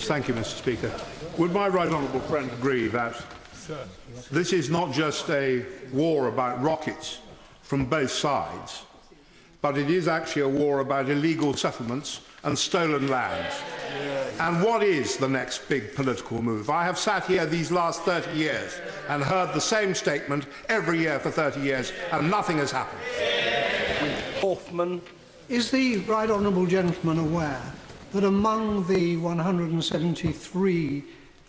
Thank you, Mr. Speaker. Would my right honourable friend agree that this is not just a war about rockets from both sides, but it is actually a war about illegal settlements and stolen lands? And what is the next big political move? I have sat here these last 30 years and heard the same statement every year for 30 years, and nothing has happened. Hoffman. Is the right honourable gentleman aware that among the 173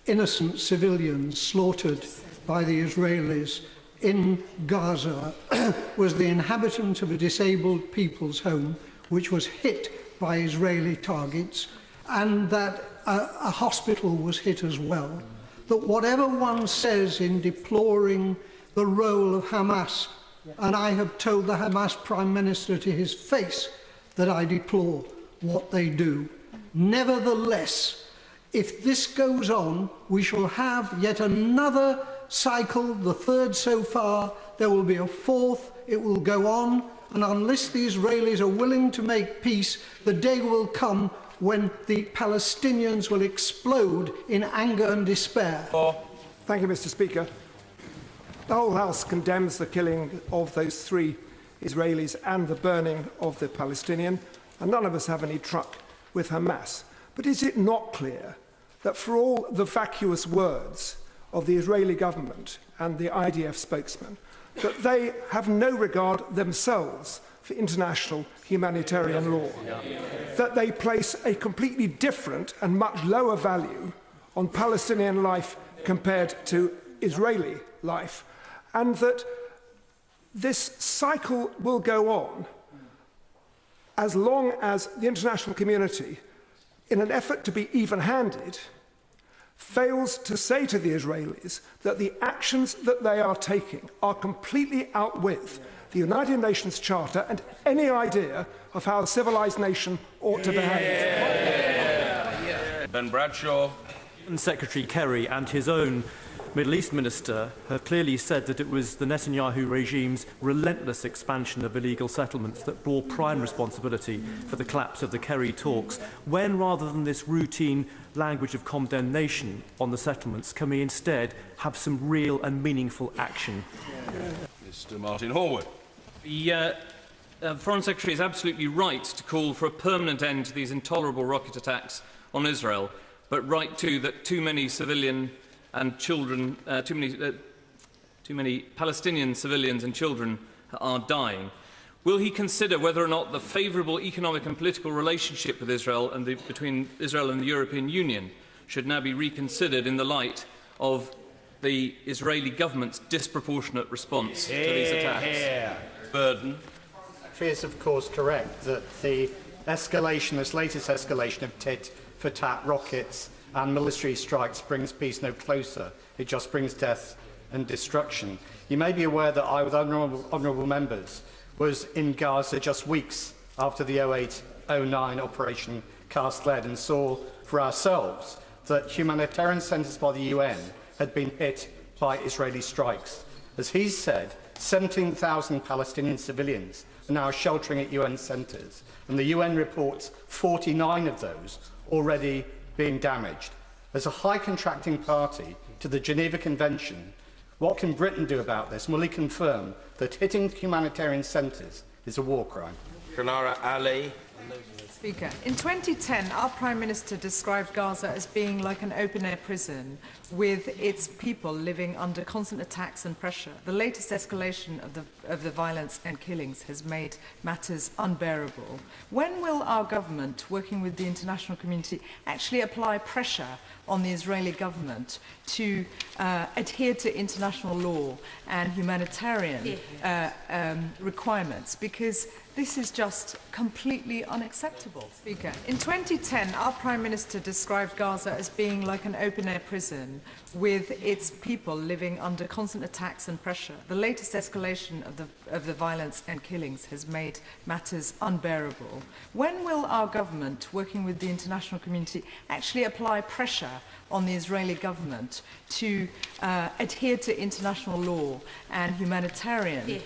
innocent civilians slaughtered by the Israelis in Gaza was the inhabitant of a disabled people's home which was hit by Israeli targets, and that a hospital was hit as well? That whatever one says in deploring the role of Hamas, and I have told the Hamas Prime Minister to his face that I deplore what they do, nevertheless, if this goes on, we shall have yet another cycle, the third so far. There will be a fourth. It will go on, and unless the Israelis are willing to make peace, the day will come when the Palestinians will explode in anger and despair. Thank you, Mr. Speaker. The whole House condemns the killing of those 3 Israelis and the burning of the Palestinian, and none of us have any truck with Hamas. But is it not clear that for all the vacuous words of the Israeli government and the IDF spokesman, that they have no regard themselves for international humanitarian law, that they place a completely different and much lower value on Palestinian life compared to Israeli life, and that this cycle will go on as long as the international community, in an effort to be even-handed, fails to say to the Israelis that the actions that they are taking are completely out with the United Nations Charter and any idea of how a civilized nation ought to behave. Ben Bradshaw. Secretary Kerry and his own Middle East minister have clearly said that it was the Netanyahu regime's relentless expansion of illegal settlements that bore prime responsibility for the collapse of the Kerry talks. When, rather than this routine language of condemnation on the settlements, can we instead have some real and meaningful action? Mr. Martin Horwood. The Foreign Secretary is absolutely right to call for a permanent end to these intolerable rocket attacks on Israel, but right too that too many civilian and children, too many Palestinian civilians and children are dying. Will he consider whether or not the favourable economic and political relationship with Israel and between Israel and the European Union should now be reconsidered in the light of the Israeli government's disproportionate response to these attacks? Burden. It is, of course, correct that the escalation, this latest escalation of tit-for-tat rockets and military strikes brings peace no closer. It just brings death and destruction. You may be aware that I, with honourable members, was in Gaza just weeks after the 08-09 Operation Cast Lead and saw for ourselves that humanitarian centres by the UN had been hit by Israeli strikes. As he said, 17,000 Palestinian civilians are now sheltering at UN centres, and the UN reports 49 of those already being damaged. As a high contracting party to the Geneva Convention, what can Britain do about this? Will he confirm that hitting humanitarian centres is a war crime? Shanara Ali. Speaker, in 2010, our Prime Minister described Gaza as being like an open-air prison with its people living under constant attacks and pressure. The latest escalation of the violence and killings has made matters unbearable. When will our government, working with the international community, actually apply pressure on the Israeli government to adhere to international law and humanitarian requirements? Because this is just completely unacceptable. Speaker, in 2010, our Prime Minister described Gaza as being like an open-air prison with its people living under constant attacks and pressure. The latest escalation of the violence and killings has made matters unbearable. When will our government, working with the international community, actually apply pressure on the Israeli government to adhere to international law and humanitarian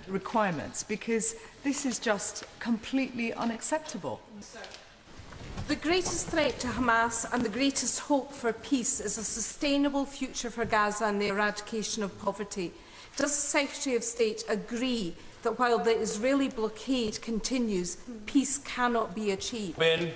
requirements? Because this is just completely unacceptable. The greatest threat to Hamas and the greatest hope for peace is a sustainable future for Gaza and the eradication of poverty. Does the Secretary of State agree that while the Israeli blockade continues, peace cannot be achieved? Win.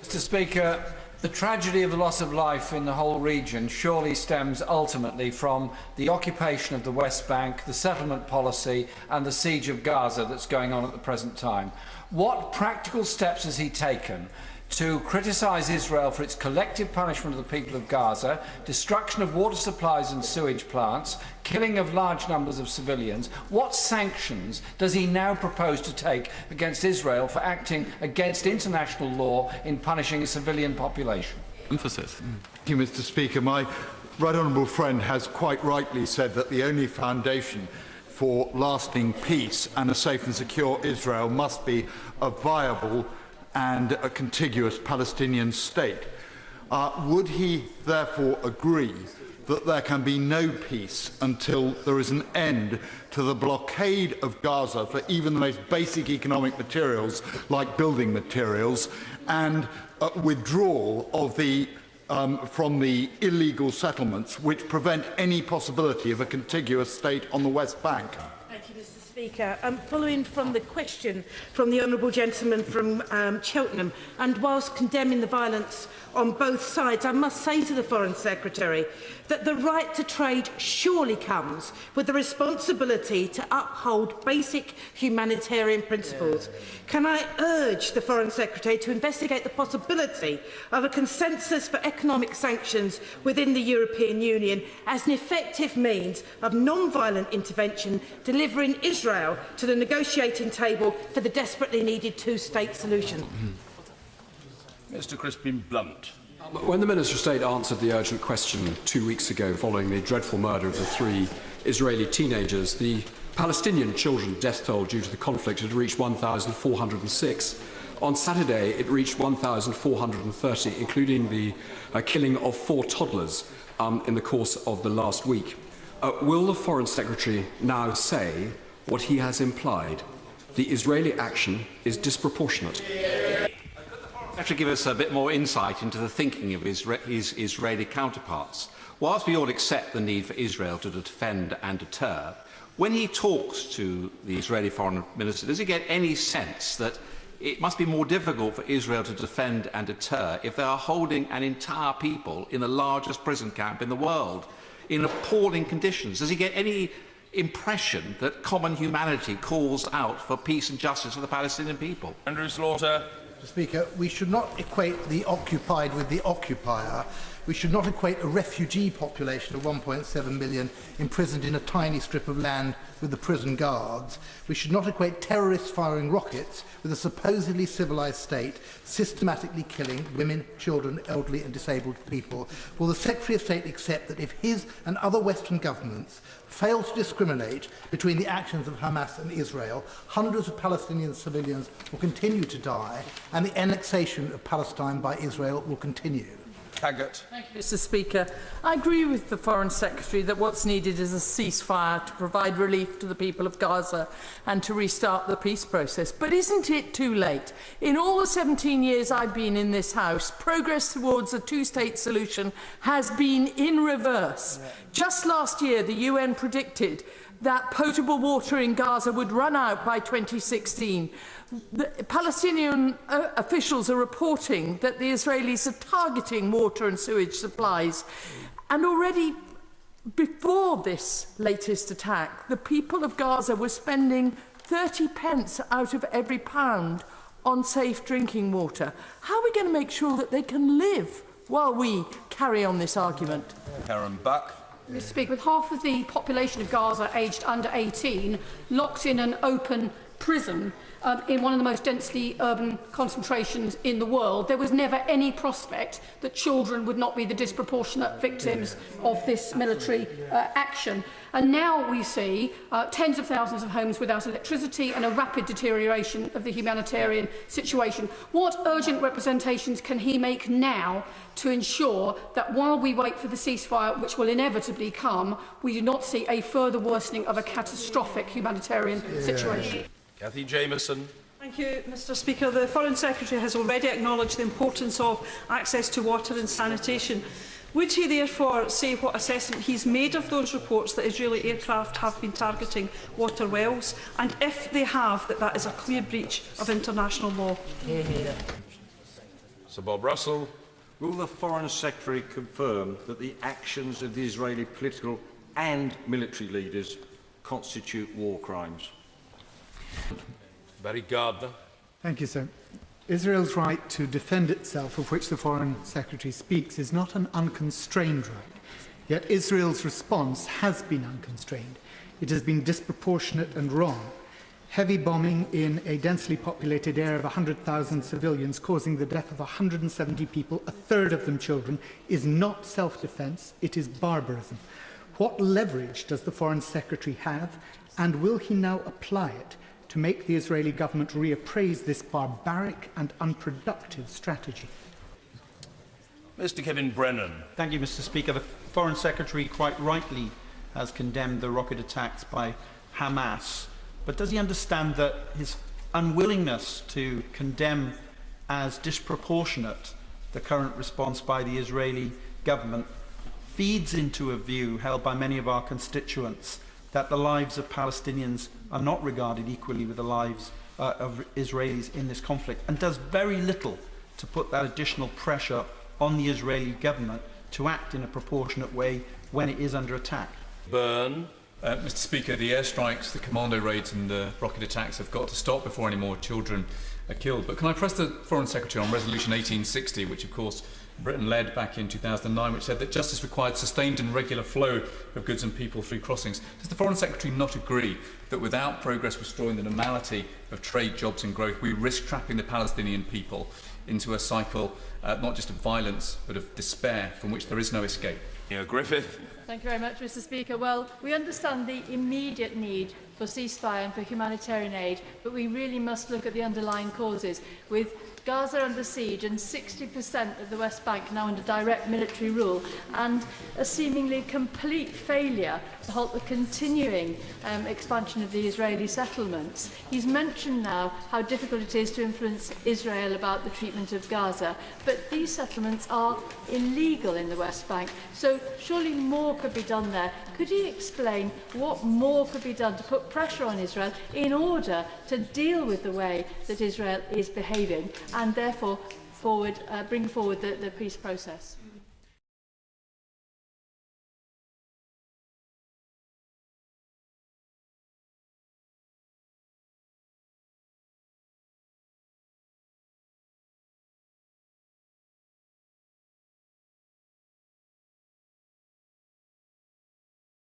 Mr. Speaker, the tragedy of the loss of life in the whole region surely stems ultimately from the occupation of the West Bank, the settlement policy and the siege of Gaza that's going on at the present time. What practical steps has he taken to criticise Israel for its collective punishment of the people of Gaza, destruction of water supplies and sewage plants, killing of large numbers of civilians? What sanctions does he now propose to take against Israel for acting against international law in punishing a civilian population? Emphasis. Thank you, Mr. Speaker. My right honourable friend has quite rightly said that the only foundation for lasting peace and a safe and secure Israel must be a viable and a contiguous Palestinian state. Would he therefore agree that there can be no peace until there is an end to the blockade of Gaza for even the most basic economic materials like building materials, and withdrawal of from the illegal settlements which prevent any possibility of a contiguous state on the West Bank? Thank you, Mr. Speaker. Following from the question from the honourable gentleman from Cheltenham, and whilst condemning the violence on both sides, I must say to the Foreign Secretary that the right to trade surely comes with the responsibility to uphold basic humanitarian principles. Can I urge the Foreign Secretary to investigate the possibility of a consensus for economic sanctions within the European Union as an effective means of non-violent intervention, delivering Israel to the negotiating table for the desperately needed two-state solution? Mr. Crispin Blunt. When the Minister of State answered the urgent question 2 weeks ago following the dreadful murder of the 3 Israeli teenagers, the Palestinian children death toll due to the conflict had reached 1,406. On Saturday, it reached 1,430, including the killing of 4 toddlers in the course of the last week. Will the Foreign Secretary now say what he has implied? The Israeli action is disproportionate. To give us a bit more insight into the thinking of his Israeli counterparts. Whilst we all accept the need for Israel to defend and deter, when he talks to the Israeli Foreign Minister, does he get any sense that it must be more difficult for Israel to defend and deter if they are holding an entire people in the largest prison camp in the world in appalling conditions? Does he get any impression that common humanity calls out for peace and justice for the Palestinian people? Andrew Slaughter. Mr. Speaker, we should not equate the occupied with the occupier. We should not equate a refugee population of 1.7 million imprisoned in a tiny strip of land with the prison guards. We should not equate terrorists firing rockets with a supposedly civilised state systematically killing women, children, elderly and disabled people. Will the Secretary of State accept that if his and other Western governments fail to discriminate between the actions of Hamas and Israel, hundreds of Palestinian civilians will continue to die and the annexation of Palestine by Israel will continue? Taggart. Thank you, Mr. Speaker. I agree with the Foreign Secretary that what's needed is a ceasefire to provide relief to the people of Gaza and to restart the peace process. But isn't it too late? In all the 17 years I've been in this House, progress towards a two-state solution has been in reverse. Just last year, the UN predicted that potable water in Gaza would run out by 2016. The Palestinian officials are reporting that the Israelis are targeting water and sewage supplies. And already before this latest attack, the people of Gaza were spending 30 pence out of every pound on safe drinking water. How are we going to make sure that they can live while we carry on this argument? Karen Buck. Mr. Speaker, with half of the population of Gaza aged under 18 locked in an open prison in one of the most densely urban concentrations in the world, there was never any prospect that children would not be the disproportionate victims of this military action. And now we see tens of thousands of homes without electricity and a rapid deterioration of the humanitarian situation. What urgent representations can he make now to ensure that while we wait for the ceasefire, which will inevitably come, we do not see a further worsening of a catastrophic humanitarian situation? Cathy Jameson. Thank you, Mr Speaker. The Foreign Secretary has already acknowledged the importance of access to water and sanitation. Would he therefore say what assessment he's made of those reports that Israeli aircraft have been targeting water wells, and if they have, that is a clear breach of international law? Sir Bob Russell. Will the Foreign Secretary confirm that the actions of the Israeli political and military leaders constitute war crimes? Barry Gardner. Thank you, sir. Israel's right to defend itself, of which the Foreign Secretary speaks, is not an unconstrained right. Yet Israel's response has been unconstrained. It has been disproportionate and wrong. Heavy bombing in a densely populated area of 100,000 civilians, causing the death of 170 people, a third of them children, is not self-defence, it is barbarism. What leverage does the Foreign Secretary have, and will he now apply it to make the Israeli government reappraise this barbaric and unproductive strategy? Mr Kevin Brennan. Thank you, Mr Speaker. The Foreign Secretary quite rightly has condemned the rocket attacks by Hamas. But does he understand that his unwillingness to condemn as disproportionate the current response by the Israeli government feeds into a view held by many of our constituents that the lives of Palestinians are not regarded equally with the lives of Israelis in this conflict, and does very little to put that additional pressure on the Israeli government to act in a proportionate way when it is under attack? Byrne. Mr Speaker, the airstrikes, the commando raids and the rocket attacks have got to stop before any more children are killed. But can I press the Foreign Secretary on Resolution 1860, which of course Britain led back in 2009, which said that justice required sustained and regular flow of goods and people through crossings. Does the Foreign Secretary not agree that without progress restoring the normality of trade, jobs and growth, we risk trapping the Palestinian people into a cycle not just of violence but of despair from which there is no escape? Griffith. Thank you very much, Mr Speaker. Well, we understand the immediate need for ceasefire and for humanitarian aid, but we really must look at the underlying causes. With Gaza under siege and 60% of the West Bank now under direct military rule, and a seemingly complete failure to halt the continuing expansion of the Israeli settlements. He's mentioned now how difficult it is to influence Israel about the treatment of Gaza, but these settlements are illegal in the West Bank, so surely more could be done there. Could he explain what more could be done to put pressure on Israel in order to deal with the way that Israel is behaving and therefore bring forward the peace process?